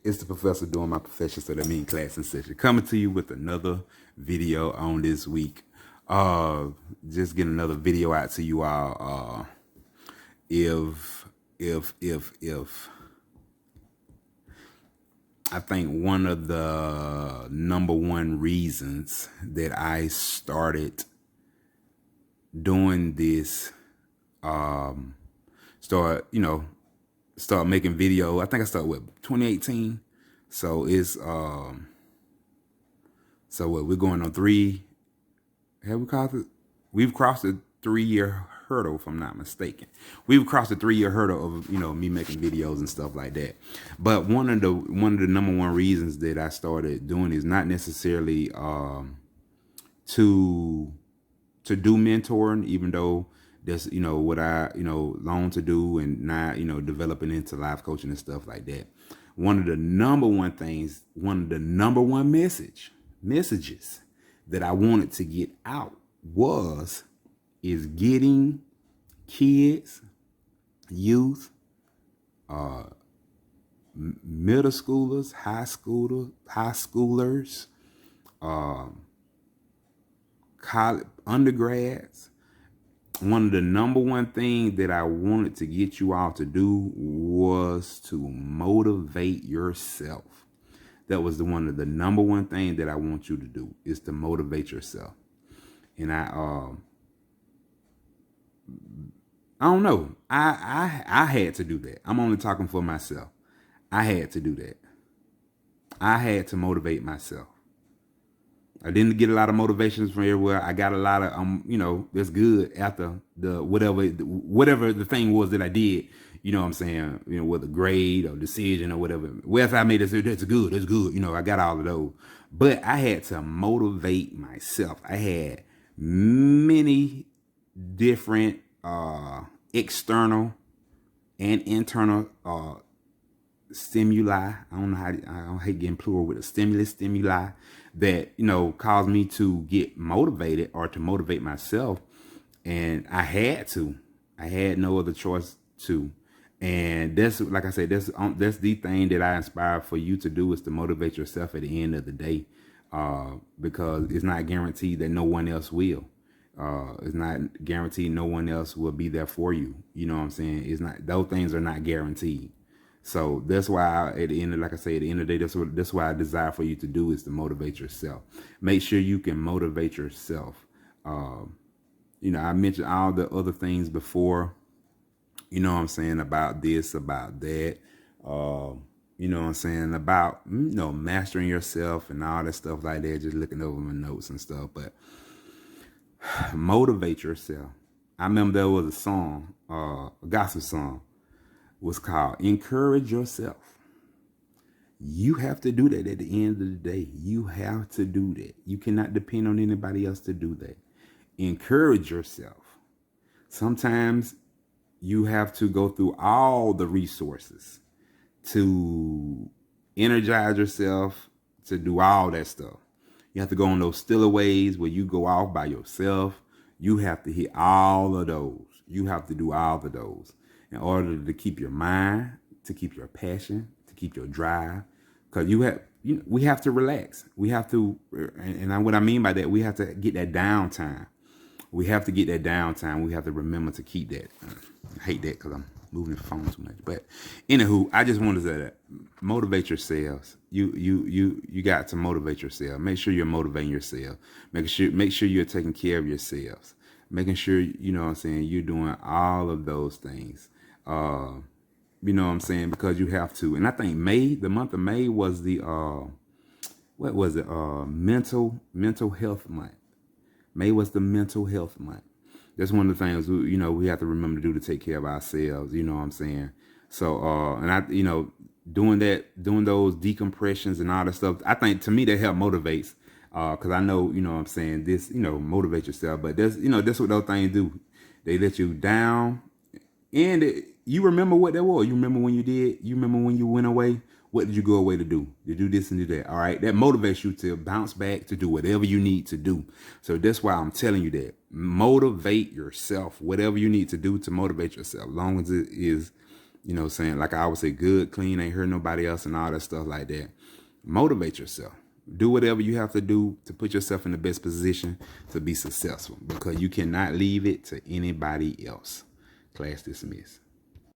It's the professor doing my profession, so that means class in session. Coming to you with another video on this week. Just getting another video out to you all. If I think one of the number one reasons that I started doing this, start making video. I think I started with 2018. So it's we're going on 3. Have we crossed it? We've crossed the 3-year hurdle, if I'm not mistaken. We've crossed the 3-year hurdle of me making videos and stuff like that. But one of the number one reasons that I started doing is not necessarily to do mentoring, even though that's what I long to do, and now developing into life coaching and stuff like that. One of the number one things, one of the number one messages that I wanted to get out is getting kids, youth, middle schoolers, high schoolers, college undergrads. One of the number one things that I wanted to get you all to do was to motivate yourself. That was one of the number one thing that I want you to do, is to motivate yourself. And I don't know. I had to do that. I'm only talking for myself. I had to do that. I had to motivate myself. I didn't get a lot of motivations from everywhere. I got a lot of that's good after the whatever the thing was that I did. You know what I'm saying? With a grade or decision or whatever. Well, if I made it, that's good. I got all of those. But I had to motivate myself. I had many different external and internal stimuli. I don't know I hate getting plural with a stimuli that caused me to get motivated or to motivate myself. And I had no other choice to. And that's, like I said, that's the thing that I inspire for you to do, is to motivate yourself at the end of the day, because it's not guaranteed that no one else will. It's not guaranteed no one else will be there for you. You know what I'm saying? It's not, those things are not guaranteed. So that's why at the end of the day, that's why I desire for you to do, is to motivate yourself. Make sure you can motivate yourself. I mentioned all the other things before, about this, about that, about, mastering yourself and all that stuff like that, just looking over my notes and stuff. But motivate yourself. I remember there was a song, a gospel song, was called Encourage Yourself. You have to do that at the end of the day. You have to do that. You cannot depend on anybody else to do that. Encourage yourself. Sometimes you have to go through all the resources to energize yourself, to do all that stuff. You have to go on those stillaways where you go off by yourself. You have to hit all of those. You have to do all of those in order to keep your mind, to keep your passion, to keep your drive. Because we have to relax. We have to, and what I mean by that, we have to get that downtime. We have to get that downtime. We have to remember to keep that. I hate that because I'm moving the phone too much. But anywho, I just wanted to say that motivate yourselves. You got to motivate yourself. Make sure you're motivating yourself. Make sure you're taking care of yourselves. Making sure you're doing all of those things. Because you have to. And I think the month of May was the mental health month. May was the mental health month. That's one of the things we have to remember to do to take care of ourselves. You know what I'm saying? So and I doing those decompressions and all that stuff, I think to me that help motivates. Because I know, what I'm saying, this, motivate yourself. But that's what those things do. They let you down. And you remember what that was. You remember when you did. You remember when you went away. What did you go away to do? To do this and do that. All right. That motivates you to bounce back, to do whatever you need to do. So that's why I'm telling you that. Motivate yourself. Whatever you need to do to motivate yourself. As long as it is, You know what I'm saying? Like I always say, good, clean, ain't hurt nobody else and all that stuff like that. Motivate yourself. Do whatever you have to do to put yourself in the best position to be successful, because you cannot leave it to anybody else. Class dismissed.